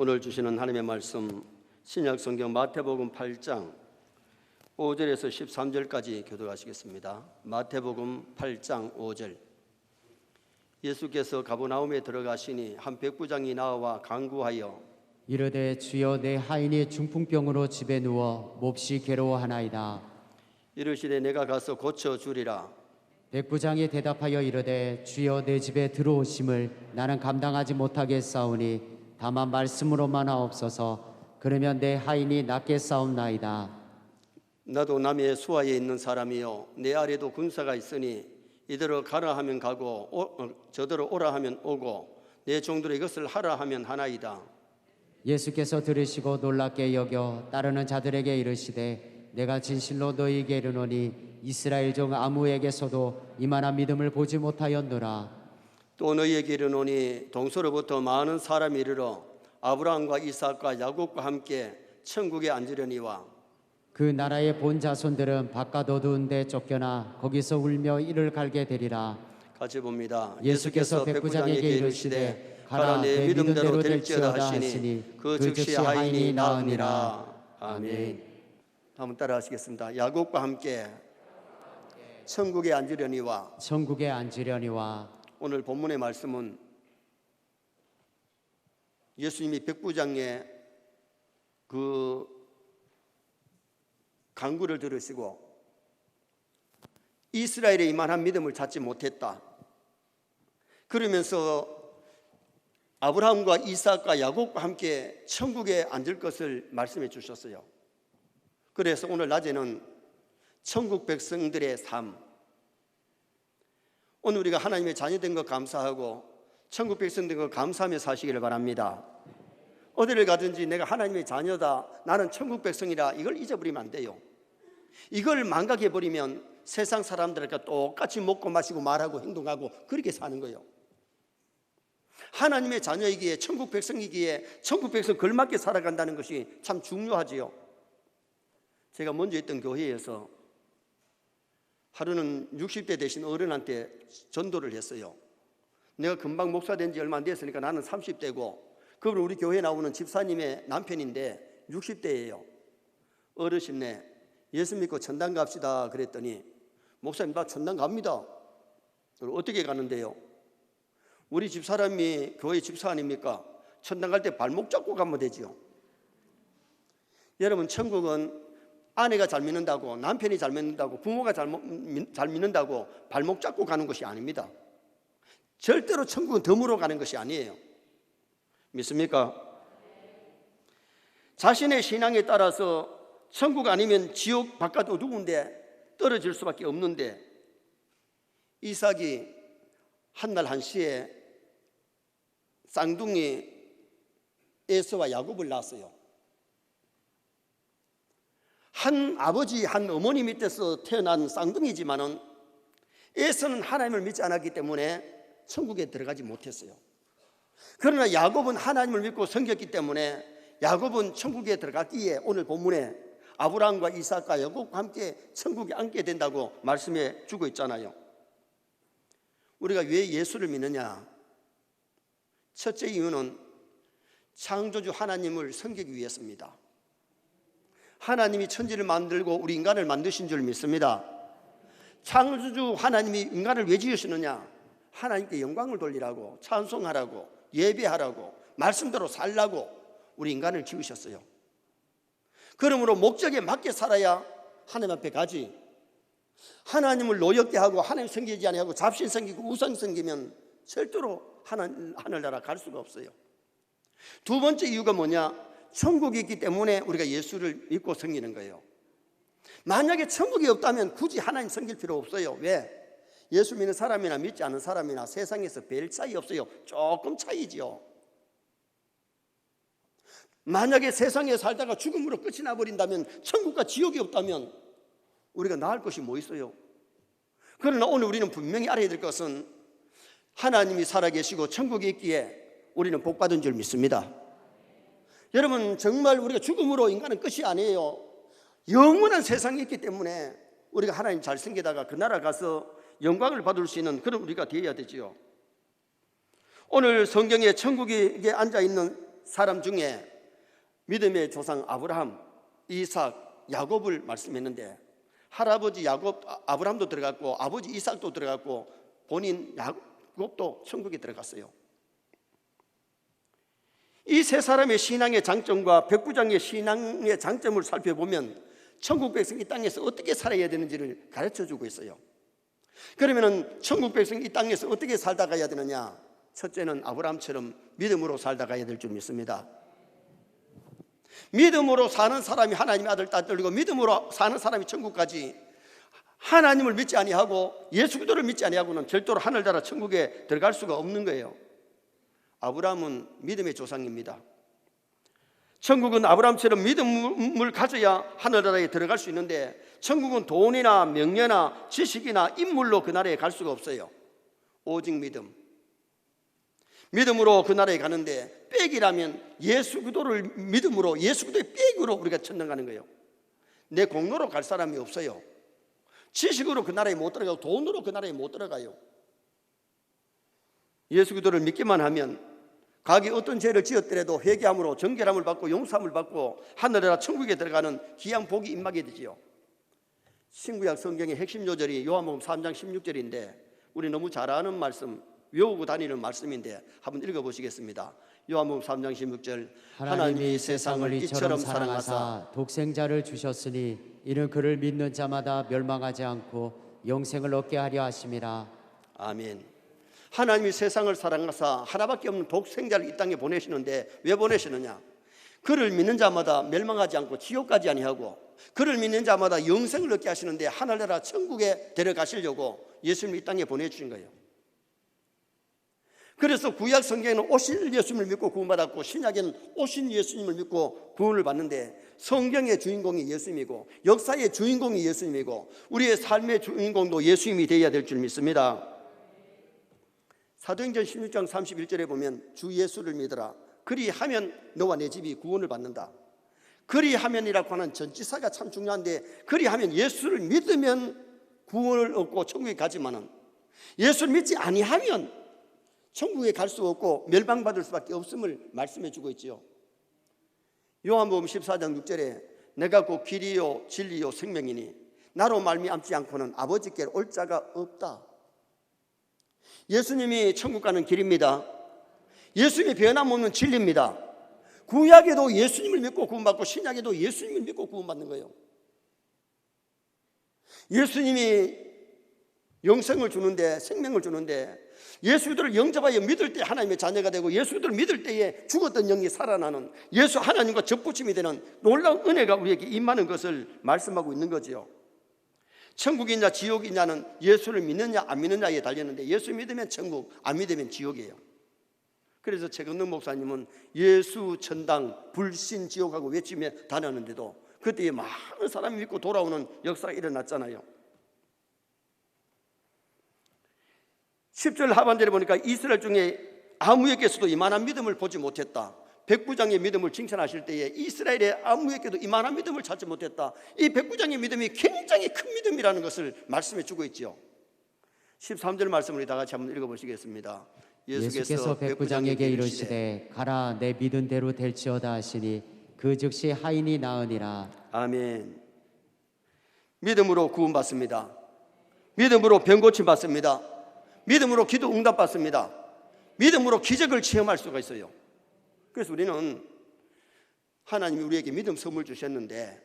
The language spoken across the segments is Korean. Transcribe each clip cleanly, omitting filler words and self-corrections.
오늘 주시는 하나님의 말씀 신약 성경 마태복음 8장 5절에서 13절까지 교독하시겠습니다. 마태복음 8장 5절. 예수께서 가버나움에 들어가시니 한 백부장이 나와 간구하여 이르되 주여 내 하인이 중풍병으로 집에 누워 몹시 괴로워하나이다. 이르시되 내가 가서 고쳐 주리라. 백부장이 대답하여 이르되 주여 내 집에 들어오심을 나는 감당하지 못하겠사오니 다만 말씀으로만 하옵소서. 그러면 내 하인이 낫겠사옵나이다. 나도 남의 수하에 있는 사람이요 내 아래도 군사가 있으니 이대로 가라 하면 가고 저대로 오라 하면 오고 내 종들의 이것을 하라 하면 하나이다. 예수께서 들으시고 놀랍게 여겨 따르는 자들에게 이르시되 내가 진실로 너희에게 이르노니 이스라엘 중 아무에게서도 이만한 믿음을 보지 못하였노라. 또 너희에게 이르노니 동서로부터 많은 사람이 이르러 아브라함과 이삭과 야곱과 함께 천국에 앉으려니와 그 나라의 본 자손들은 바깥 어두운 데 쫓겨나 거기서 울며 이를 갈게 되리라. 같이 봅니다. 예수께서 백부장에게 이르시되 가라 내 믿음대로 될지어다 하시니 그 즉시 하인이 나으니라. 아멘. 한번 따라 하시겠습니다. 야곱과 함께 천국에 앉으려니와. 천국에 앉으려니와. 오늘 본문의 말씀은 예수님이 백부장의 그 간구를 들으시고 이스라엘에 이만한 믿음을 찾지 못했다. 그러면서 아브라함과 이삭과 야곱과 함께 천국에 앉을 것을 말씀해 주셨어요. 그래서 오늘 낮에는 천국 백성들의 삶, 오늘 우리가 하나님의 자녀된 것 감사하고 천국 백성된 것 감사하며 사시기를 바랍니다. 어디를 가든지 내가 하나님의 자녀다, 나는 천국 백성이라, 이걸 잊어버리면 안 돼요. 이걸 망각해버리면 세상 사람들과 똑같이 먹고 마시고 말하고 행동하고 그렇게 사는 거예요. 하나님의 자녀이기에 천국 백성이기에 천국 백성 걸맞게 살아간다는 것이 참 중요하지요. 제가 먼저 있던 교회에서 하루는 60대 되신 어른한테 전도를 했어요. 내가 금방 목사 된 지 얼마 안 됐으니까 나는 30대고 그분은 우리 교회에 나오는 집사님의 남편인데 60대예요. 어르신네 예수 믿고 천당 갑시다 그랬더니 목사님 나 천당 갑니다. 어떻게 가는데요? 우리 집사람이 교회 집사 아닙니까? 천당 갈 때 발목 잡고 가면 되지요. 여러분 천국은 아내가 잘 믿는다고 남편이 잘 믿는다고 부모가 잘 믿는다고 발목 잡고 가는 것이 아닙니다. 절대로 천국은 덤으로 가는 것이 아니에요. 믿습니까? 자신의 신앙에 따라서 천국 아니면 지옥 바깥 어두운데 떨어질 수밖에 없는데 이삭이 한날 한시에 쌍둥이 에서와 야곱을 낳았어요. 한 아버지 한 어머니 밑에서 태어난 쌍둥이지만은 에서는 하나님을 믿지 않았기 때문에 천국에 들어가지 못했어요. 그러나 야곱은 하나님을 믿고 섬겼기 때문에 야곱은 천국에 들어갔기에 오늘 본문에 아브라함과 이삭과 야곱과 함께 천국에 앉게 된다고 말씀해 주고 있잖아요. 우리가 왜 예수를 믿느냐? 첫째 이유는 창조주 하나님을 섬기기 위해서입니다. 하나님이 천지를 만들고 우리 인간을 만드신 줄 믿습니다. 창조주 하나님이 인간을 왜 지으시느냐? 하나님께 영광을 돌리라고, 찬송하라고, 예배하라고, 말씀대로 살라고 우리 인간을 지으셨어요. 그러므로 목적에 맞게 살아야 하나님 앞에 가지. 하나님을 노엽게 하고 하나님 섬기지 아니하고 잡신 섬기고 우상 섬기면 절대로 하늘나라 갈 수가 없어요. 두 번째 이유가 뭐냐? 천국이 있기 때문에 우리가 예수를 믿고 섬기는 거예요. 만약에 천국이 없다면 굳이 하나님 섬길 필요 없어요. 왜? 예수 믿는 사람이나 믿지 않는 사람이나 세상에서 별 차이 없어요. 조금 차이지요. 만약에 세상에 살다가 죽음으로 끝이 나버린다면, 천국과 지옥이 없다면 우리가 나을 것이 뭐 있어요? 그러나 오늘 우리는 분명히 알아야 될 것은 하나님이 살아계시고 천국이 있기에 우리는 복받은 줄 믿습니다. 여러분 정말 우리가 죽음으로 인간은 끝이 아니에요. 영원한 세상이 있기 때문에 우리가 하나님 잘 섬기다가 그 나라 가서 영광을 받을 수 있는 그런 우리가 되어야 되지요. 오늘 성경에 천국에 앉아있는 사람 중에 믿음의 조상 아브라함, 이삭, 야곱을 말씀했는데 할아버지 아브라함도 들어갔고 아버지 이삭도 들어갔고 본인 야곱도 천국에 들어갔어요. 이 세 사람의 신앙의 장점과 백부장의 신앙의 장점을 살펴보면 천국 백성이 이 땅에서 어떻게 살아야 되는지를 가르쳐주고 있어요. 그러면 천국 백성이 이 땅에서 어떻게 살다 가야 되느냐? 첫째는 아브라함처럼 믿음으로 살다 가야 될 줄 믿습니다. 믿음으로 사는 사람이 하나님의 아들 딸 들리고 믿음으로 사는 사람이 천국까지, 하나님을 믿지 아니하고 예수 그리스도를 믿지 아니하고는 절대로 하늘나라 천국에 들어갈 수가 없는 거예요. 아브라함은 믿음의 조상입니다. 천국은 아브라함처럼 믿음을 가져야 하늘나라에 들어갈 수 있는데 천국은 돈이나 명예나 지식이나 인물로 그 나라에 갈 수가 없어요. 오직 믿음으로 그 나라에 가는데 백이라면 예수 그리스도를 믿음으로 예수 그리스도의 백으로 우리가 천당 가는 거예요. 내 공로로 갈 사람이 없어요. 지식으로 그 나라에 못 들어가고 돈으로 그 나라에 못 들어가요. 예수 그리스도를 믿기만 하면 각이 어떤 죄를 지었더라도 회개함으로 정결함을 받고 용서함을 받고 하늘나라 천국에 들어가는 귀한 복이 임하게 되지요. 신구약 성경의 핵심 요절이 요한복음 3장 16절인데 우리 너무 잘 아는 말씀, 외우고 다니는 말씀인데 한번 읽어보시겠습니다. 요한복음 3장 16절 하나님이 세상을 이처럼 사랑하사 독생자를 주셨으니 이는 그를 믿는 자마다 멸망하지 않고 영생을 얻게 하려 하심이라. 아멘. 하나님이 세상을 사랑하사 하나밖에 없는 독생자를 이 땅에 보내시는데 왜 보내시느냐? 그를 믿는 자마다 멸망하지 않고 지옥 가지 아니하고 그를 믿는 자마다 영생을 얻게 하시는데 하늘나라 천국에 데려가시려고 예수님을 이 땅에 보내주신 거예요. 그래서 구약 성경에는 오실 예수님을 믿고 구원받았고 신약에는 오신 예수님을 믿고 구원을 받는데 성경의 주인공이 예수님이고 역사의 주인공이 예수님이고 우리의 삶의 주인공도 예수님이 되어야 될 줄 믿습니다. 사도행전 16장 31절에 보면 주 예수를 믿어라. 그리하면 너와 내 집이 구원을 받는다. 그리하면이라고 하는 전치사가 참 중요한데 그리하면 예수를 믿으면 구원을 얻고 천국에 가지만은 예수를 믿지 아니하면 천국에 갈 수 없고 멸망받을 수밖에 없음을 말씀해 주고 있지요. 요한복음 14장 6절에 내가 곧 길이요 진리요 생명이니 나로 말미암지 않고는 아버지께로 올 자가 없다. 예수님이 천국 가는 길입니다. 예수님이 변함없는 진리입니다. 구약에도 예수님을 믿고 구원받고 신약에도 예수님을 믿고 구원받는 거예요. 예수님이 영생을 주는데 생명을 주는데 예수들을 영접하여 믿을 때 하나님의 자녀가 되고 예수들을 믿을 때에 죽었던 영이 살아나는 예수 하나님과 접붙임이 되는 놀라운 은혜가 우리에게 임하는 것을 말씀하고 있는 거지요. 천국이냐 지옥이냐는 예수를 믿느냐 안 믿느냐에 달렸는데 예수 믿으면 천국, 안 믿으면 지옥이에요. 그래서 최근능 목사님은 예수 천당 불신 지옥하고 외치며 다녔는데도 그때에 많은 사람이 믿고 돌아오는 역사가 일어났잖아요. 10절 하반절에 보니까 이스라엘 중에 아무에게서도 이만한 믿음을 보지 못했다. 백부장의 믿음을 칭찬하실 때에 이스라엘의 아무에게도 이만한 믿음을 찾지 못했다. 이 백부장의 믿음이 굉장히 큰 믿음이라는 것을 말씀해 주고 있죠. 13절 말씀을 다 같이 한번 읽어보시겠습니다. 예수께서 백부장에게 이르시되 가라 내 믿은 대로 될지어다 하시니 그 즉시 하인이 나으니라. 아멘. 믿음으로 구원받습니다. 믿음으로 병고침 받습니다. 믿음으로 기도 응답 받습니다. 믿음으로 기적을 체험할 수가 있어요. 그래서 우리는 하나님이 우리에게 믿음 선물 주셨는데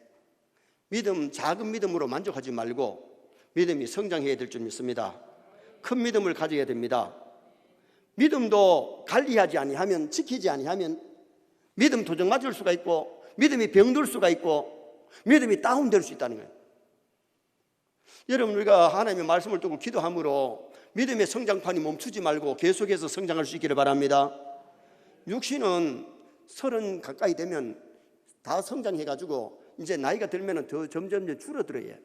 작은 믿음으로 만족하지 말고 믿음이 성장해야 될 줄 믿습니다. 큰 믿음을 가져야 됩니다. 믿음도 관리하지 아니하면, 지키지 아니하면 믿음 도적 맞을 수가 있고 믿음이 병들 수가 있고 믿음이 다운될 수 있다는 거예요. 여러분, 우리가 하나님의 말씀을 듣고 기도함으로 믿음의 성장판이 멈추지 말고 계속해서 성장할 수 있기를 바랍니다. 육신은 30 가까이 되면 다 성장해가지고 이제 나이가 들면 더 점점 줄어들어요.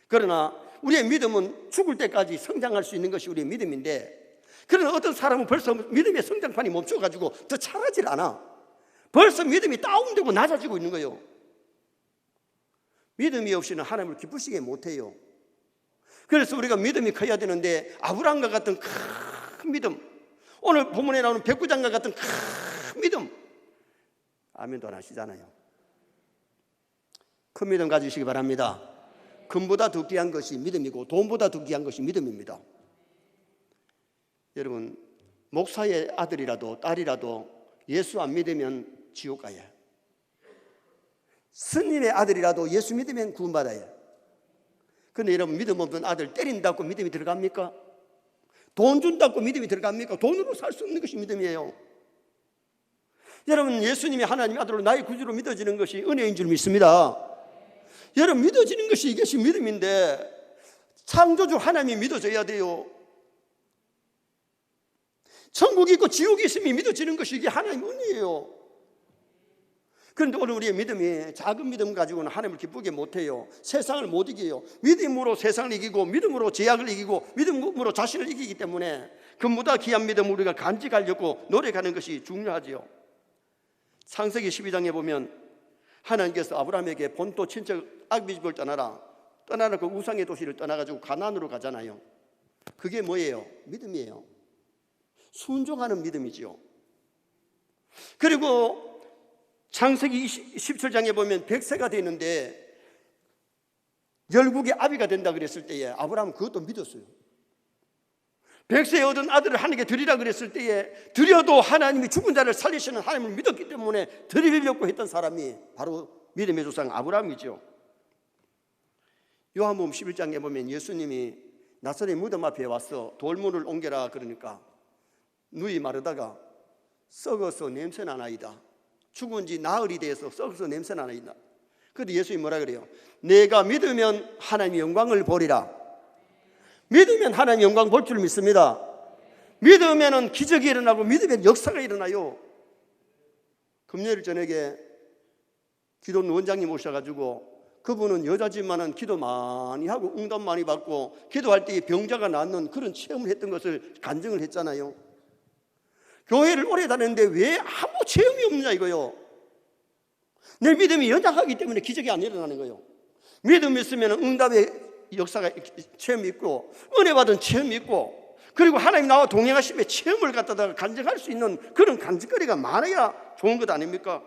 그러나 우리의 믿음은 죽을 때까지 성장할 수 있는 것이 우리의 믿음인데, 그러나 어떤 사람은 벌써 믿음의 성장판이 멈춰가지고 더 차가질 않아. 벌써 믿음이 다운되고 낮아지고 있는 거예요. 믿음이 없이는 하나님을 기쁘시게 못해요. 그래서 우리가 믿음이 커야 되는데 아브라함과 같은 큰 믿음, 오늘 본문에 나오는 백부장과 같은 큰 믿음, 아멘도 안 하시잖아요. 큰 믿음 가지시기 바랍니다. 금보다 더 귀한 것이 믿음이고 돈보다 더 귀한 것이 믿음입니다. 여러분, 목사의 아들이라도 딸이라도 예수 안 믿으면 지옥 가요. 스님의 아들이라도 예수 믿으면 구원받아요. 그런데 여러분, 믿음 없는 아들 때린다고 믿음이 들어갑니까? 돈 준다고 믿음이 들어갑니까? 돈으로 살 수 없는 것이 믿음이에요. 여러분, 예수님이 하나님의 아들로 나의 구주로 믿어지는 것이 은혜인 줄 믿습니다. 여러분, 믿어지는 것이 이것이 믿음인데 창조주 하나님이 믿어져야 돼요. 천국이 있고 지옥이 있음이 믿어지는 것이 이게 하나님의 은혜예요. 그런데 오늘 우리의 믿음이 작은 믿음 가지고는 하나님을 기쁘게 못해요. 세상을 못 이겨요. 믿음으로 세상을 이기고 믿음으로 제약을 이기고 믿음으로 자신을 이기기 때문에 그보다 귀한 믿음을 우리가 간직하려고 노력하는 것이 중요하지요. 창세기 12장에 보면 하나님께서 아브라함에게 본토 친척 아비집을 떠나라 그 우상의 도시를 떠나가지고 가나안으로 가잖아요. 그게 뭐예요? 믿음이에요. 순종하는 믿음이지요. 그리고 창세기 17장에 보면 100세가 되는데 열국의 아비가 된다 그랬을 때에 아브라함은 그것도 믿었어요. 100세에 얻은 아들을 하나님께 드리라 그랬을 때에 드려도 하나님이 죽은 자를 살리시는 하나님을 믿었기 때문에 드리려고 했던 사람이 바로 믿음의 조상 아브라함이죠. 요한복음 11장에 보면 예수님이 나사렛 무덤 앞에 와서 돌문을 옮겨라 그러니까 누이 마르다가 썩어서 냄새나나이다. 죽은 지 나흘이 돼서 썩어서 냄새나나이다. 그런데 예수님이 뭐라 그래요? 내가 믿으면 하나님의 영광을 보리라. 믿으면 하나님의 영광 볼 줄 믿습니다. 믿으면 기적이 일어나고 믿으면 역사가 일어나요. 금요일 저녁에 기도원 원장님 오셔가지고 그분은 여자지만은 기도 많이 하고 응답 많이 받고 기도할 때 병자가 낫는 그런 체험을 했던 것을 간증을 했잖아요. 교회를 오래 다녔는데 왜 아무 체험이 없냐 이거요. 내 믿음이 연약하기 때문에 기적이 안 일어나는 거예요. 믿음이 있으면 응답의 역사가 체험이 있고 은혜 받은 체험이 있고 그리고 하나님 나와 동행하심의 체험을 갖다가 간증할 수 있는 그런 간증거리가 많아야 좋은 것 아닙니까?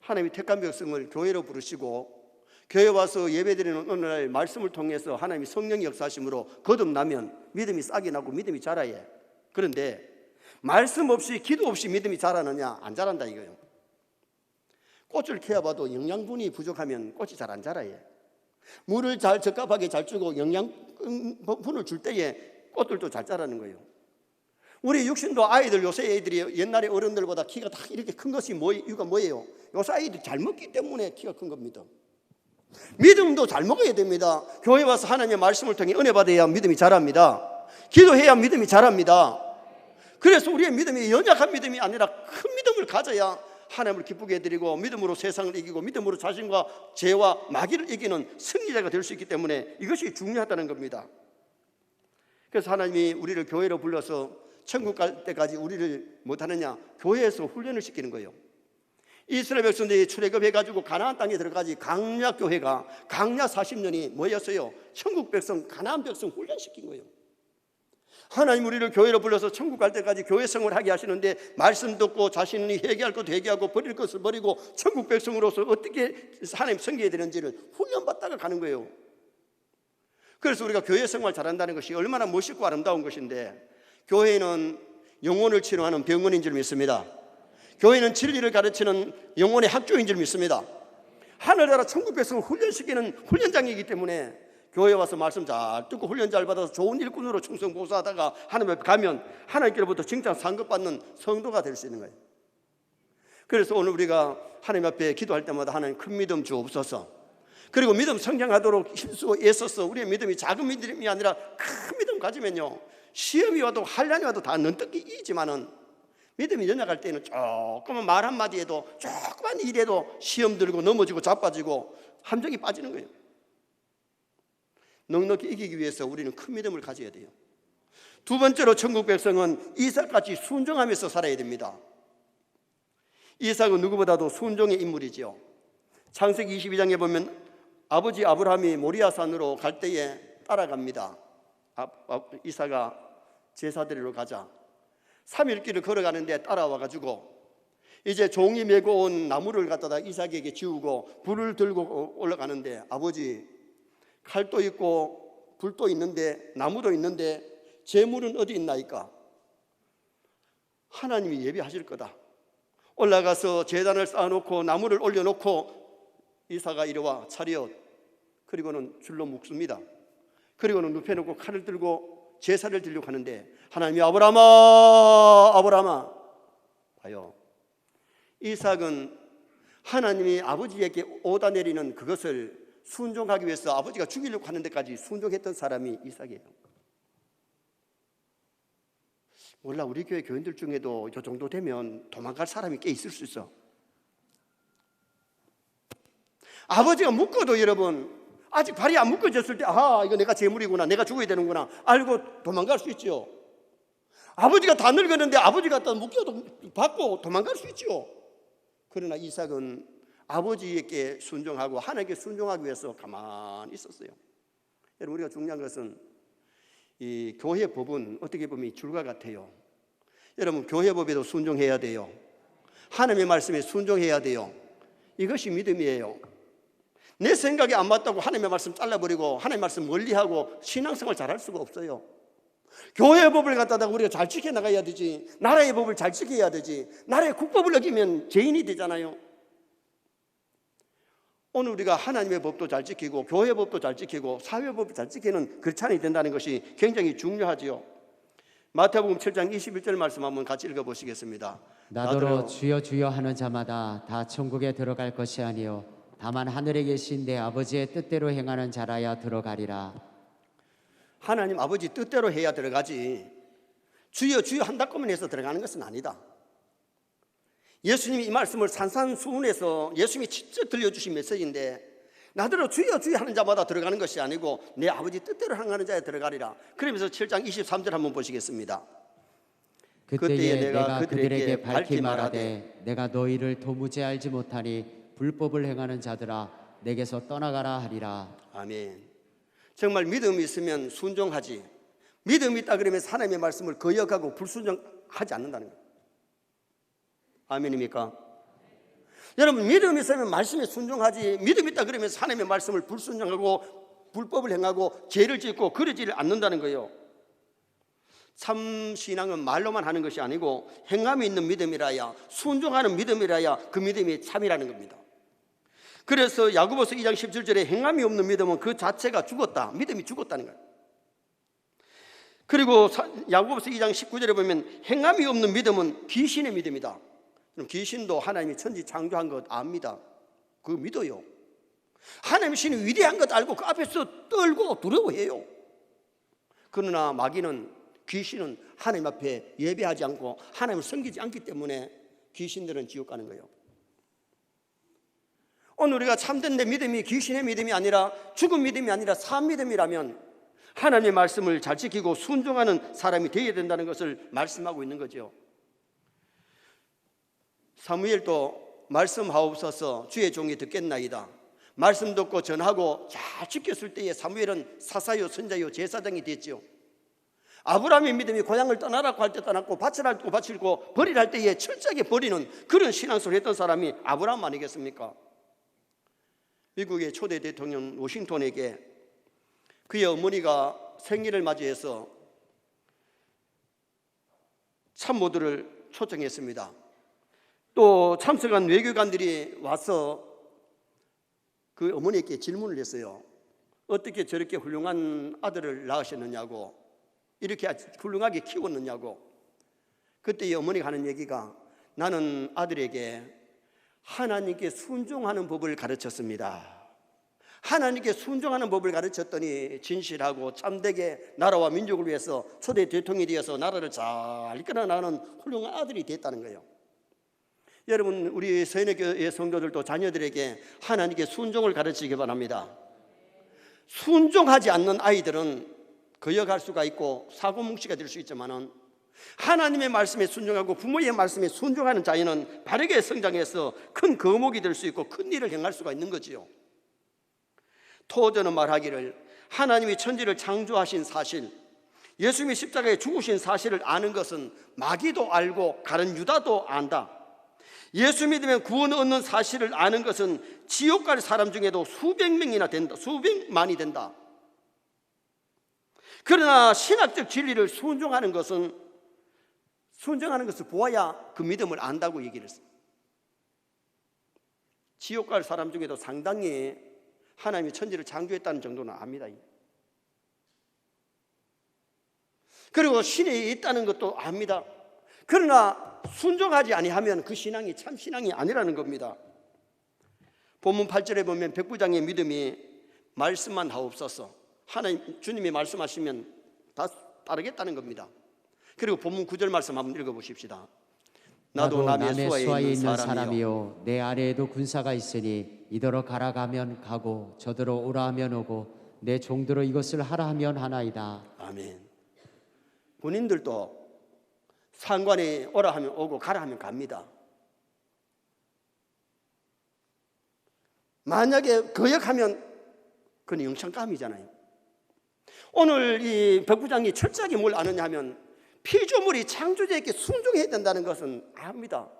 하나님이 택한 백성을 교회로 부르시고 교회 와서 예배드리는 어느 날 말씀을 통해서 하나님이 성령의 역사하심으로 거듭나면 믿음이 싹이 나고 믿음이 자라요. 그런데 말씀 없이 기도 없이 믿음이 자라느냐? 안 자란다 이거예요. 꽃을 키워봐도 영양분이 부족하면 꽃이 잘 안 자라요. 물을 잘 적합하게 잘 주고 영양분을 줄 때에 꽃들도 잘 자라는 거예요. 우리 육신도 아이들 요새 애들이 옛날에 어른들보다 키가 다 이렇게 큰 것이 이유가 뭐예요? 요새 아이들 잘 먹기 때문에 키가 큰 겁니다. 믿음도 잘 먹어야 됩니다. 교회 와서 하나님의 말씀을 통해 은혜 받아야 믿음이 자랍니다. 기도해야 믿음이 자랍니다. 그래서 우리의 믿음이 연약한 믿음이 아니라 큰 믿음을 가져야 하나님을 기쁘게 해드리고 믿음으로 세상을 이기고 믿음으로 자신과 죄와 마귀를 이기는 승리자가 될 수 있기 때문에 이것이 중요하다는 겁니다. 그래서 하나님이 우리를 교회로 불러서 천국 갈 때까지 우리를 못하느냐? 교회에서 훈련을 시키는 거예요. 이스라엘 백성들이 출애굽해가지고 가나안 땅에 들어가지 강약 교회가 강약 40년이 뭐였어요? 천국 백성, 가나안 백성 훈련시킨 거예요. 하나님 우리를 교회로 불러서 천국 갈 때까지 교회 생활을 하게 하시는데 말씀 듣고 자신이 회개할 것 회개하고 버릴 것을 버리고 천국 백성으로서 어떻게 하나님 섬겨야 되는지를 훈련받다가 가는 거예요. 그래서 우리가 교회 생활 잘한다는 것이 얼마나 멋있고 아름다운 것인데 교회는 영혼을 치료하는 병원인 줄 믿습니다. 교회는 진리를 가르치는 영혼의 학교인 줄 믿습니다. 하늘나라 천국 백성을 훈련시키는 훈련장이기 때문에 교회 와서 말씀 잘 듣고 훈련 잘 받아서 좋은 일꾼으로 충성 보수하다가 하나님 앞에 가면 하나님께로부터 칭찬 상급받는 성도가 될 수 있는 거예요. 그래서 오늘 우리가 하나님 앞에 기도할 때마다 하나님 큰 믿음 주옵소서. 그리고 믿음 성장하도록 힘쓰고 애써서 우리의 믿음이 작은 믿음이 아니라 큰 믿음 가지면요 시험이 와도 환난이 와도 다 넌떡이 이기지만은 믿음이 연약할 때는 조그만 말 한마디에도 조그만 일에도 시험 들고 넘어지고 자빠지고 함정이 빠지는 거예요. 넉넉히 이기기 위해서 우리는 큰 믿음을 가져야 돼요. 두 번째로 천국 백성은 이삭같이 순종하면서 살아야 됩니다. 이삭은 누구보다도 순종의 인물이죠. 창세기 22장에 보면 아버지 아브라함이 모리아산으로 갈 때에 따라갑니다. 이삭아 제사 드리러 가자. 3일 길을 걸어가는데 따라와가지고 이제 종이 메고 온 나무를 갖다가 이삭에게 지우고 불을 들고 올라가는데, 아버지, 칼도 있고 불도 있는데 나무도 있는데 재물은 어디 있나이까? 하나님이 예비하실 거다. 올라가서 제단을 쌓아놓고 나무를 올려놓고 이삭아 이리와 차리엇, 그리고는 줄로 묶습니다. 그리고는 눕혀놓고 칼을 들고 제사를 드리려고 하는데, 하나님이 아브라함아 봐요. 이삭은 하나님이 아버지에게 오다 내리는 그것을 순종하기 위해서 아버지가 죽이려고 하는 데까지 순종했던 사람이 이삭이에요. 몰라, 우리 교회 교인들 중에도 이 정도 되면 도망갈 사람이 꽤 있을 수 있어. 아버지가 묶어도 여러분, 아직 발이 안 묶어졌을 때, 아하, 이거 내가 재물이구나, 내가 죽어야 되는구나 알고 도망갈 수 있죠. 아버지가 다 늙었는데 아버지 갖다 묶여도 받고 도망갈 수 있죠. 그러나 이삭은 아버지에게 순종하고 하나님께 순종하기 위해서 가만히 있었어요. 여러분, 우리가 중요한 것은 이 교회 법은 어떻게 보면 줄과 같아요. 여러분, 교회 법에도 순종해야 돼요. 하나님의 말씀에 순종해야 돼요. 이것이 믿음이에요. 내 생각이 안 맞다고 하나님의 말씀 잘라버리고 하나님의 말씀 멀리하고 신앙생활 잘할 수가 없어요. 교회의 법을 갖다가 우리가 잘 지켜나가야 되지, 나라의 법을 잘 지켜야 되지. 나라의 국법을 어기면 죄인이 되잖아요. 오늘 우리가 하나님의 법도 잘 지키고 교회 법도 잘 지키고 사회 법도 잘 지키는 크리스찬이 된다는 것이 굉장히 중요하지요. 마태복음 7장 21절 말씀 한번 같이 읽어보시겠습니다. 나더러 주여 주여 하는 자마다 다 천국에 들어갈 것이 아니요 다만 하늘에 계신 내 아버지의 뜻대로 행하는 자라야 들어가리라. 하나님 아버지 뜻대로 해야 들어가지, 주여 주여 한다고만 해서 들어가는 것은 아니다. 예수님이 이 말씀을 산산수훈해서 예수님이 직접 들려주신 메시지인데, 나더러 주여 주여 하는 자마다 들어가는 것이 아니고 내 아버지 뜻대로 행하는 자에 들어가리라. 그러면서 7장 23절 한번 보시겠습니다. 그때에 내가 그들에게 밝히 말하되 내가 너희를 도무지 알지 못하니 불법을 행하는 자들아 내게서 떠나가라 하리라. 아멘. 정말 믿음이 있으면 순종하지, 믿음이 있다 그러면 하나님의 말씀을 거역하고 불순종하지 않는다는 거예요. 아멘입니까? 여러분, 믿음이 있으면 말씀에 순종하지, 믿음이 있다 그러면 하나님의 말씀을 불순종하고 불법을 행하고 죄를 짓고 그러지를 않는다는 거예요. 참 신앙은 말로만 하는 것이 아니고 행함이 있는 믿음이라야, 순종하는 믿음이라야 그 믿음이 참이라는 겁니다. 그래서 야고보서 2장 17절에 행함이 없는 믿음은 그 자체가 죽었다, 믿음이 죽었다는 거예요. 그리고 야고보서 2장 19절에 보면 행함이 없는 믿음은 귀신의 믿음이다. 그럼 귀신도 하나님이 천지 창조한 것 압니다. 그거 믿어요. 하나님의 신이 위대한 것 알고 그 앞에서 떨고 두려워해요. 그러나 마귀는, 귀신은 하나님 앞에 예배하지 않고 하나님을 섬기지 않기 때문에 귀신들은 지옥 가는 거예요. 오늘 우리가 참된 내 믿음이 귀신의 믿음이 아니라 죽은 믿음이 아니라 산 믿음이라면 하나님의 말씀을 잘 지키고 순종하는 사람이 되어야 된다는 것을 말씀하고 있는 거죠. 사무엘도 말씀하옵소서 주의 종이 듣겠나이다. 말씀 듣고 전하고 잘 지켰을 때에 사무엘은 사사요 선자요 제사장이 됐죠. 아브라함의 믿음이 고향을 떠나라고 할 때 떠났고 밭을 할 때 밭이고 버리라 할 때에 철저하게 버리는 그런 신앙생활을 했던 사람이 아브라함 아니겠습니까? 미국의 초대 대통령 워싱턴에게 그의 어머니가 생일을 맞이해서 참모들을 초청했습니다. 또 참석한 외교관들이 와서 그 어머니께 질문을 했어요. 어떻게 저렇게 훌륭한 아들을 낳으셨느냐고, 이렇게 훌륭하게 키웠느냐고. 그때 이 어머니가 하는 얘기가, 나는 아들에게 하나님께 순종하는 법을 가르쳤습니다. 하나님께 순종하는 법을 가르쳤더니 진실하고 참되게 나라와 민족을 위해서 초대 대통령이 되어서 나라를 잘 이끌어 나가는 훌륭한 아들이 됐다는 거예요. 여러분, 우리 서인의 성도들도 자녀들에게 하나님께 순종을 가르치기 바랍니다. 순종하지 않는 아이들은 거역할 수가 있고 사고뭉치가 될 수 있지만은 하나님의 말씀에 순종하고 부모의 말씀에 순종하는 자녀는 바르게 성장해서 큰 거목이 될 수 있고 큰 일을 행할 수가 있는 거지요. 토저는 말하기를 하나님이 천지를 창조하신 사실, 예수님이 십자가에 죽으신 사실을 아는 것은 마귀도 알고 가룟 유다도 안다. 예수 믿으면 구원 얻는 사실을 아는 것은 지옥 갈 사람 중에도 수백 명이나 된다. 수백만이 된다. 그러나 신학적 진리를 순종하는 것을 보아야 그 믿음을 안다고 얘기를 했어요. 지옥 갈 사람 중에도 상당히 하나님이 천지를 창조했다는 정도는 압니다. 그리고 신이 있다는 것도 압니다. 그러나 순종하지 아니하면 그 신앙이 참 신앙이 아니라는 겁니다. 본문 8절에 보면 백부장의 믿음이 말씀만 하옵소서, 하나님 주님이 말씀하시면 다 따르겠다는 겁니다. 그리고 본문 9절 말씀 한번 읽어보십시다. 나도 남의 수하에 있는 사람이요 내 아래에도 군사가 있으니 이더러 가라 하면 가고 저더러 오라 하면 오고 내 종들로 이것을 하라 하면 하나이다. 아멘. 군인들도 상관이 오라 하면 오고 가라 하면 갑니다. 만약에 거역하면 그건 영창감이잖아요. 오늘 이 백부장이 철저하게 뭘 아느냐 하면 피조물이 창조자에게 순종해야 된다는 것은 압니다.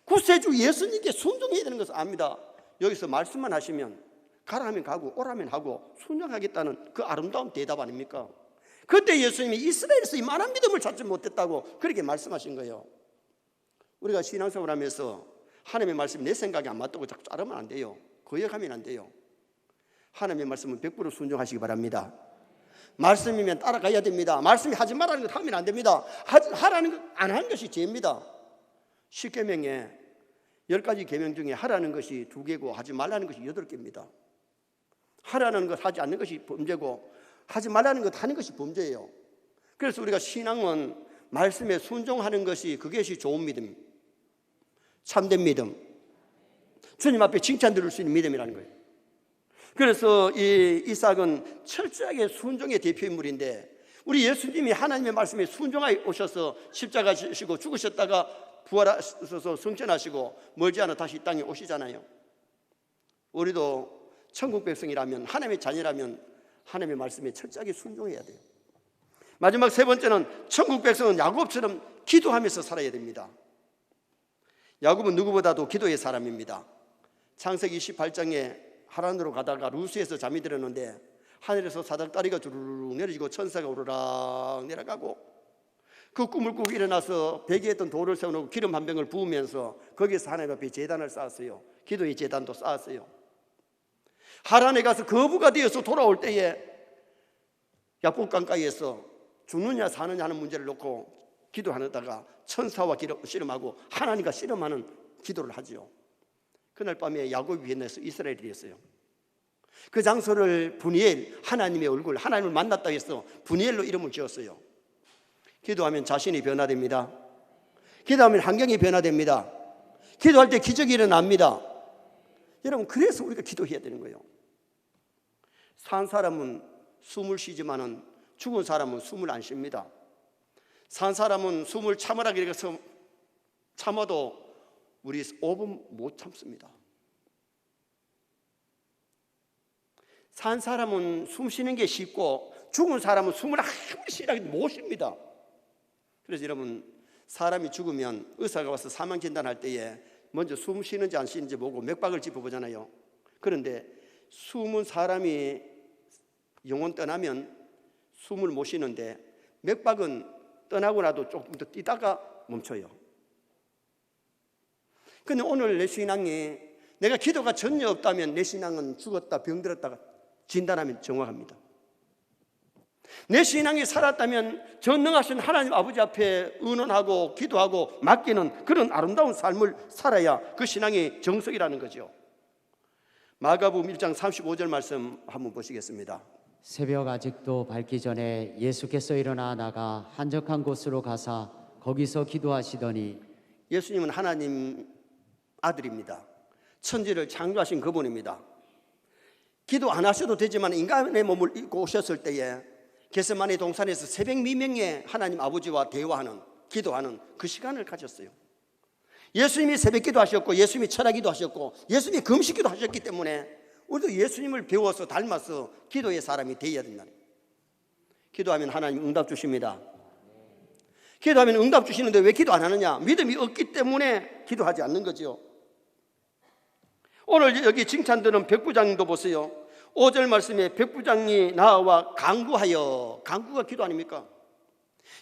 구세주 예수님께 순종해야 되는 것은 압니다. 여기서 말씀만 하시면 가라 하면 가고 오라 하면 하고 순종하겠다는 그 아름다운 대답 아닙니까? 그때 예수님이 이스라엘에서 이만한 믿음을 찾지 못했다고 그렇게 말씀하신 거예요. 우리가 신앙생활 하면서 하나님의 말씀이 내 생각이 안 맞다고 자꾸 자르면 안 돼요. 거역하면 안 돼요. 하나님의 말씀은 100% 순종하시기 바랍니다. 말씀이면 따라가야 됩니다. 말씀이 하지 말라는 것 하면 안 됩니다. 하라는 것 안 하는 것이 죄입니다. 10계명에 10가지 계명 중에 하라는 것이 2개고 하지 말라는 것이 8개입니다. 하라는 것 하지 않는 것이 범죄고 하지 말라는 것 하는 것이 범죄예요. 그래서 우리가 신앙은 말씀에 순종하는 것이 그것이 좋은 믿음, 참된 믿음, 주님 앞에 칭찬 들을 수 있는 믿음이라는 거예요. 그래서 이 이삭은 철저하게 순종의 대표인물인데 우리 예수님이 하나님의 말씀에 순종하여 오셔서 십자가 지시고 죽으셨다가 부활하셔서 승천하시고 멀지 않아 다시 이 땅에 오시잖아요. 우리도 천국 백성이라면 하나님의 자녀라면 하나님의 말씀에 철저하게 순종해야 돼요. 마지막 세 번째는 천국 백성은 야곱처럼 기도하면서 살아야 됩니다. 야곱은 누구보다도 기도의 사람입니다. 창세기 28장에 하란으로 가다가 루스에서 잠이 들었는데 하늘에서 사닥다리가 주르륵 내려지고 천사가 오르락 내려가고 그 꿈을 꾸고 일어나서 베개에 있던 돌을 세워놓고 기름 한 병을 부으면서 거기에서 하나님 앞에 제단을 쌓았어요. 기도의 제단도 쌓았어요. 하란에 가서 거부가 되어서 돌아올 때에 야복강가에서 죽느냐 사느냐 하는 문제를 놓고 기도하다가 천사와 씨름하고 하나님과 씨름하는 기도를 하지요. 그날 밤에 야곱이 변해서 이스라엘이 되었어요. 그 장소를 분이엘, 하나님의 얼굴, 하나님을 만났다 해서 분이엘로 이름을 지었어요. 기도하면 자신이 변화됩니다. 기도하면 환경이 변화됩니다. 기도할 때 기적이 일어납니다. 여러분, 그래서 우리가 기도해야 되는 거예요. 산 사람은 숨을 쉬지만은 죽은 사람은 숨을 안 쉽니다. 산 사람은 숨을 참으라 그래서 참아도 우리 5분 못 참습니다. 산 사람은 숨 쉬는 게 쉽고 죽은 사람은 숨을 아무리 쉬라고 못 쉽니다. 그래서 여러분, 사람이 죽으면 의사가 와서 사망 진단할 때에 먼저 숨 쉬는지 안 쉬는지 보고 맥박을 짚어보잖아요. 그런데 숨은 사람이 영혼 떠나면 숨을 못 쉬는데 맥박은 떠나고 나도 조금 더 뛰다가 멈춰요. 근데 오늘 내 신앙이 내가 기도가 전혀 없다면 내 신앙은 죽었다 병들었다가 진단하면 정확합니다. 내 신앙이 살았다면 전능하신 하나님 아버지 앞에 의논하고 기도하고 맡기는 그런 아름다운 삶을 살아야 그 신앙이 정석이라는 거죠. 마가복음 1장 35절 말씀 한번 보시겠습니다. 새벽 아직도 밝기 전에 예수께서 일어나 나가 한적한 곳으로 가사 거기서 기도하시더니, 예수님은 하나님 아들입니다. 천지를 창조하신 그분입니다. 기도 안 하셔도 되지만 인간의 몸을 입고 오셨을 때에 겟세마네 동산에서 새벽 미명에 하나님 아버지와 대화하는, 기도하는 그 시간을 가졌어요. 예수님이 새벽 기도하셨고 예수님이 철학 기도하셨고 예수님이 금식 기도하셨기 때문에 우리도 예수님을 배워서 닮아서 기도의 사람이 되어야 된다. 기도하면 하나님 응답 주십니다. 기도하면 응답 주시는데 왜 기도 안 하느냐? 믿음이 없기 때문에 기도하지 않는 거죠. 오늘 여기 칭찬드는 백부장도 보세요. 5절 말씀에 백부장이 나와 간구하여, 간구가 기도 아닙니까?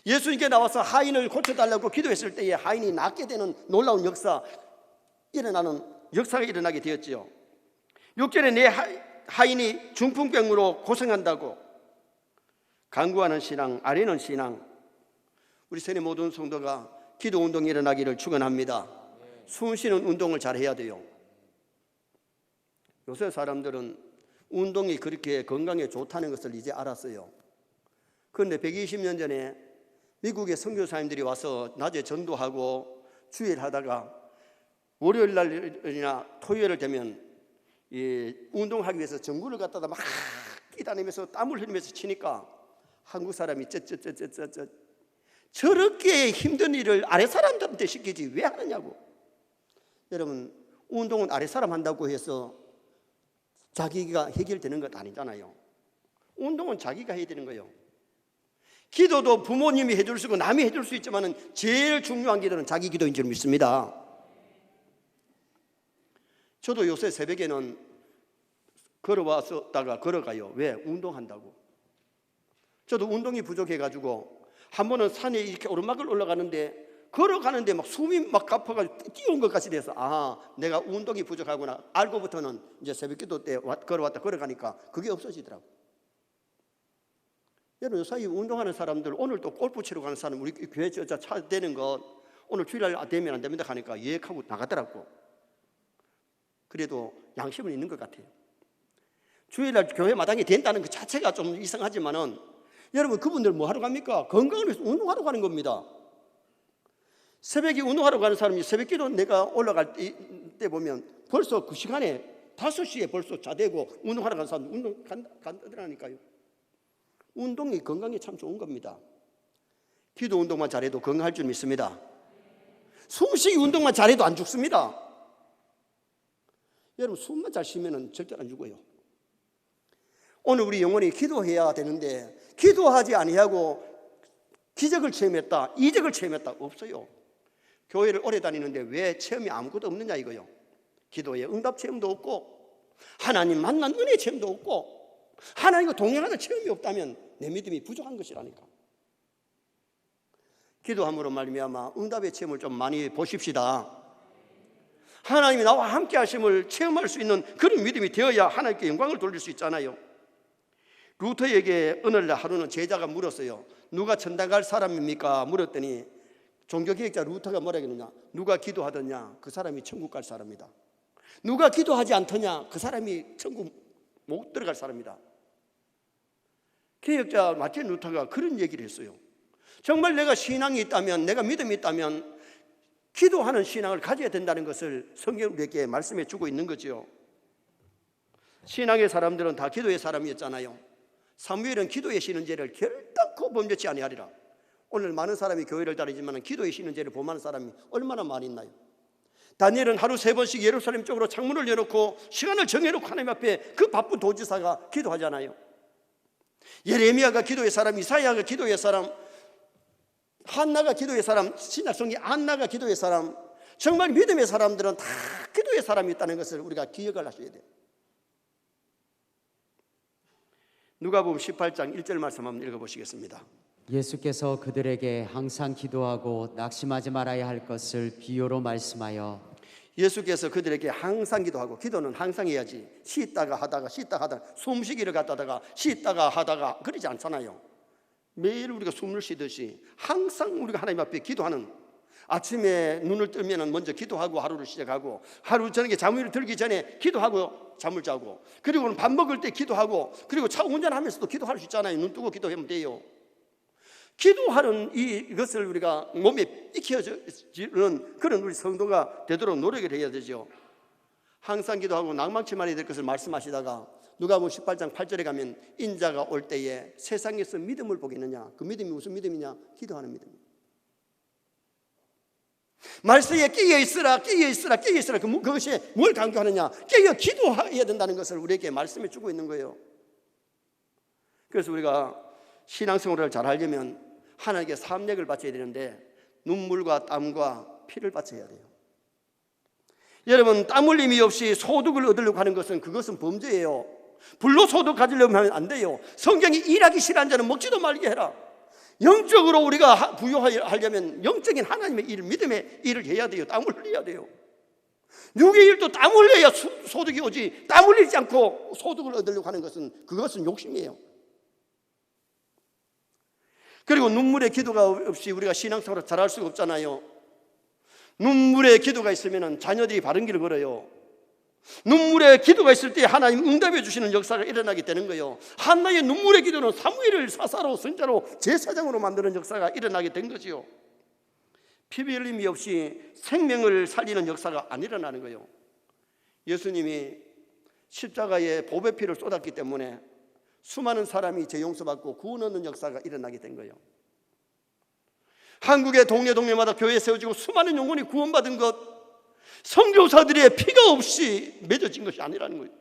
예수님께 나와서 하인을 고쳐달라고 기도했을 때에 하인이 낫게 되는 놀라운 역사가 일어나게 되었지요. 6절에 내 하인이 중풍병으로 고생한다고 간구하는 신앙, 아뢰는 신앙. 우리 세례 모든 성도가 기도 운동이 일어나기를 축원합니다. 숨 쉬는 운동을 잘 해야 돼요. 요새 사람들은 운동이 그렇게 건강에 좋다는 것을 이제 알았어요. 그런데 120년 전에 미국의 선교사님들이 와서 낮에 전도하고 주일 하다가 월요일 날이나 토요일을 되면 운동하기 위해서 전구를 갖다가 막 끼다니면서 땀을 흘리면서 치니까 한국 사람이 저렇게 힘든 일을 아래 사람들한테 시키지 왜 하느냐고. 여러분, 운동은 아래 사람 한다고 해서 자기가 해결되는 것 아니잖아요. 운동은 자기가 해야 되는 거예요. 기도도 부모님이 해줄 수 있고 남이 해줄 수 있지만 제일 중요한 기도는 자기 기도인 줄 믿습니다. 저도 요새 새벽에는 걸어왔다가 걸어가요. 왜? 운동한다고. 저도 운동이 부족해가지고 한 번은 산에 이렇게 오르막을 올라가는데 걸어가는데 막 숨이 막 가파가지고 뛰어온 것 같이 돼서 내가 운동이 부족하구나 알고부터는 이제 새벽기도 때 걸어가니까 그게 없어지더라고. 여러분, 요사이 운동하는 사람들, 오늘 또 골프 치러 가는 사람, 우리 교회 차 되는 것 오늘 주일날 되면 안 됩니다 하니까 예약하고 나가더라고. 그래도 양심은 있는 것 같아요. 주일날 교회 마당이 된다는 그 자체가 좀 이상하지만은 여러분, 그분들 뭐 하러 갑니까? 건강을 위해서 운동하러 가는 겁니다. 새벽에 운동하러 가는 사람이 새벽기도 내가 올라갈 때 보면 벌써 그 시간에 5시에 벌써 자대고 운동하러 가는 사람 운동 간다니까요. 운동이 건강에 참 좋은 겁니다. 기도 운동만 잘해도 건강할 줄 믿습니다. 숨쉬기 운동만 잘해도 안 죽습니다. 여러분, 숨만 잘 쉬면 절대 안 죽어요. 오늘 우리 영혼이 기도해야 되는데 기도하지 아니하고 기적을 체험했다, 이적을 체험했다 없어요. 교회를 오래 다니는데 왜 체험이 아무것도 없느냐 이거요. 기도에 응답 체험도 없고 하나님 만난 은혜 체험도 없고 하나님과 동행하는 체험이 없다면 내 믿음이 부족한 것이라니까. 기도함으로 말미암아 응답의 체험을 좀 많이 보십시다. 하나님이 나와 함께 하심을 체험할 수 있는 그런 믿음이 되어야 하나님께 영광을 돌릴 수 있잖아요. 루터에게 어느 날 하루는 제자가 물었어요. 누가 천당 갈 사람입니까? 물었더니 종교개혁자 루터가 뭐라 했느냐? 누가 기도하더냐? 그 사람이 천국 갈 사람이다. 누가 기도하지 않더냐? 그 사람이 천국 못 들어갈 사람이다. 개혁자 마틴 루터가 그런 얘기를 했어요. 정말 내가 신앙이 있다면, 내가 믿음이 있다면 기도하는 신앙을 가져야 된다는 것을 성경 우리에게 말씀해 주고 있는 거죠. 신앙의 사람들은 다 기도의 사람이었잖아요. 사무엘은 기도의 쉬는 죄를 결단코 범죄치 아니하리라. 오늘 많은 사람이 교회를 다니지만 기도의 쉬는 죄를 범하는 사람이 얼마나 많이 있나요? 다니엘은 하루 3번씩 예루살렘 쪽으로 창문을 열어놓고 시간을 정해놓고 하나님 앞에 그 바쁜 도지사가 기도하잖아요. 예레미야가 기도의 사람, 이사야가 기도의 사람, 한나가 기도의 사람, 신약성기 안나가 기도의 사람, 정말 믿음의 사람들은 다 기도의 사람이 있다는 것을 우리가 기억을 하셔야 돼요. 누가복음 18장 1절 말씀 한번 읽어보시겠습니다. 예수께서 그들에게 항상 기도하고 낙심하지 말아야 할 것을 비유로 말씀하여, 예수께서 그들에게 항상 기도하고, 기도는 항상 해야지 쉬다가 하다가 숨쉬기를 갖다가 쉬다가 하다가 그러지 않잖아요. 매일 우리가 숨을 쉬듯이 항상 우리가 하나님 앞에 기도하는, 아침에 눈을 뜨면 먼저 기도하고 하루를 시작하고, 하루 저녁에 잠을 들기 전에 기도하고 잠을 자고, 그리고는 밥 먹을 때 기도하고, 그리고 차 운전하면서도 기도할 수 있잖아요. 눈 뜨고 기도하면 돼요. 기도하는 이것을 우리가 몸에 익혀지는 그런 우리 성도가 되도록 노력을 해야 되죠. 항상 기도하고 낭망치 말아야 될 것을 말씀하시다가 누가복음 18장 8절에 가면 인자가 올 때에 세상에서 믿음을 보겠느냐, 그 믿음이 무슨 믿음이냐? 기도하는 믿음입니다. 말씀에 깨어있으라 그것이 뭘 강조하느냐? 깨어 기도해야 된다는 것을 우리에게 말씀해 주고 있는 거예요. 그래서 우리가 신앙생활을 잘 하려면 하나님께 삼력을 바쳐야 되는데 눈물과 땀과 피를 바쳐야 돼요. 여러분, 땀 흘림이 없이 소득을 얻으려고 하는 것은 그것은 범죄예요. 불로소득 가지려면 하면 안 돼요. 성경이 일하기 싫어하는 자는 먹지도 말게 해라. 영적으로 우리가 부유하려면 영적인 하나님의 일, 믿음의 일을 해야 돼요. 땀을 흘려야 돼요. 육의 일도 땀 흘려야 소득이 오지, 땀 흘리지 않고 소득을 얻으려고 하는 것은 그것은 욕심이에요. 그리고 눈물의 기도가 없이 우리가 신앙생활을 잘할 수가 없잖아요. 눈물의 기도가 있으면 자녀들이 바른 길을 걸어요. 눈물의 기도가 있을 때 하나님 응답해 주시는 역사가 일어나게 되는 거예요. 한나의 눈물의 기도는 사무엘을 사사로 선자로 제사장으로 만드는 역사가 일어나게 된 거지요. 피비 흘림이 없이 생명을 살리는 역사가 안 일어나는 거예요. 예수님이 십자가에 보배 피를 쏟았기 때문에 수많은 사람이 죄 용서받고 구원 얻는 역사가 일어나게 된 거예요. 한국의 동네마다 교회 세워지고 수많은 영혼이 구원받은 것, 선교사들의 피가 없이 맺어진 것이 아니라는 거예요.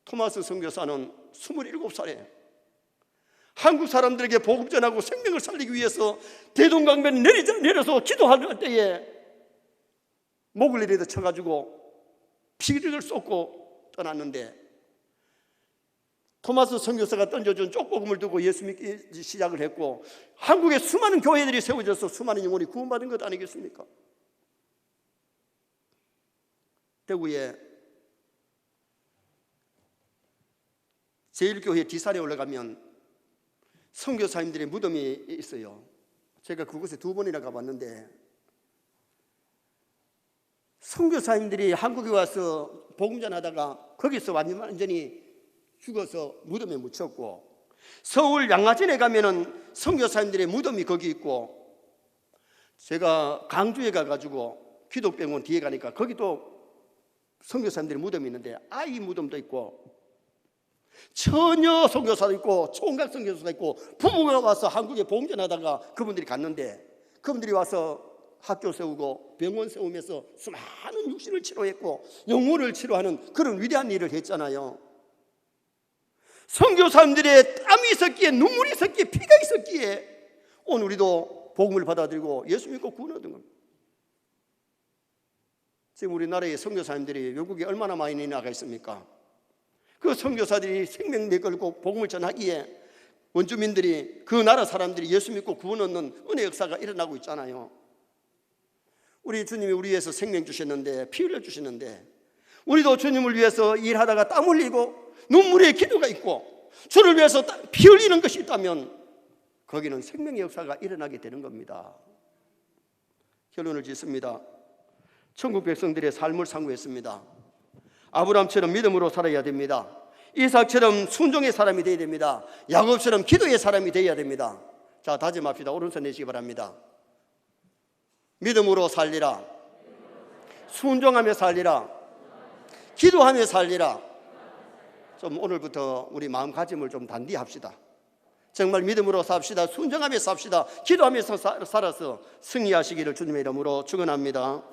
토마스 선교사는 27살에 한국 사람들에게 복음 전하고 생명을 살리기 위해서 대동강변 내려서 기도할 때에 목을 내리다 쳐가지고 피를 쏟고 떠났는데, 토마스 선교사가 던져준 쪽복음을 두고 예수 믿기 시작을 했고 한국에 수많은 교회들이 세워져서 수많은 영혼이 구원받은 것 아니겠습니까? 대구에 제1교회 뒷산에 올라가면 선교사님들의 무덤이 있어요. 제가 그곳에 2번이나 가봤는데, 선교사님들이 한국에 와서 복음 전하다가 거기서 완전히 죽어서 무덤에 묻혔고, 서울 양화진에 가면은 선교사님들의 무덤이 거기 있고, 제가 강주에 가가지고 기독병원 뒤에 가니까 거기도 선교사님들의 무덤이 있는데 아이 무덤도 있고, 처녀 선교사도 있고 총각 선교사도 있고, 부부가 와서 한국에 복음 전하다가 그분들이 갔는데, 그분들이 와서 학교 세우고 병원 세우면서 수많은 육신을 치료했고 영혼을 치료하는 그런 위대한 일을 했잖아요. 선교사님들의 땀이 있었기에, 눈물이 있었기에, 피가 있었기에 오늘 우리도 복음을 받아들이고 예수 믿고 구원 얻은 겁니다. 지금 우리나라의 선교사님들이 외국에 얼마나 많이 나가 있습니까? 그 선교사들이 생명 내걸고 복음을 전하기에 원주민들이, 그 나라 사람들이 예수 믿고 구원 얻는 은혜 역사가 일어나고 있잖아요. 우리 주님이 우리 위해서 생명 주셨는데, 피 흘려 주시는데, 우리도 주님을 위해서 일하다가 땀 흘리고 눈물의 기도가 있고 주를 위해서 피 흘리는 것이 있다면 거기는 생명의 역사가 일어나게 되는 겁니다. 결론을 짓습니다. 천국 백성들의 삶을 상고했습니다. 아브라함처럼 믿음으로 살아야 됩니다. 이삭처럼 순종의 사람이 되어야 됩니다. 야곱처럼 기도의 사람이 되어야 됩니다. 자, 다짐합시다. 오른손 내시기 바랍니다. 믿음으로 살리라, 순종하며 살리라, 기도하며 살리라. 좀 오늘부터 우리 마음가짐을 좀 단디 합시다. 정말 믿음으로 삽시다. 순종하며 삽시다. 기도하면서 살아서 승리하시기를 주님의 이름으로 축원합니다.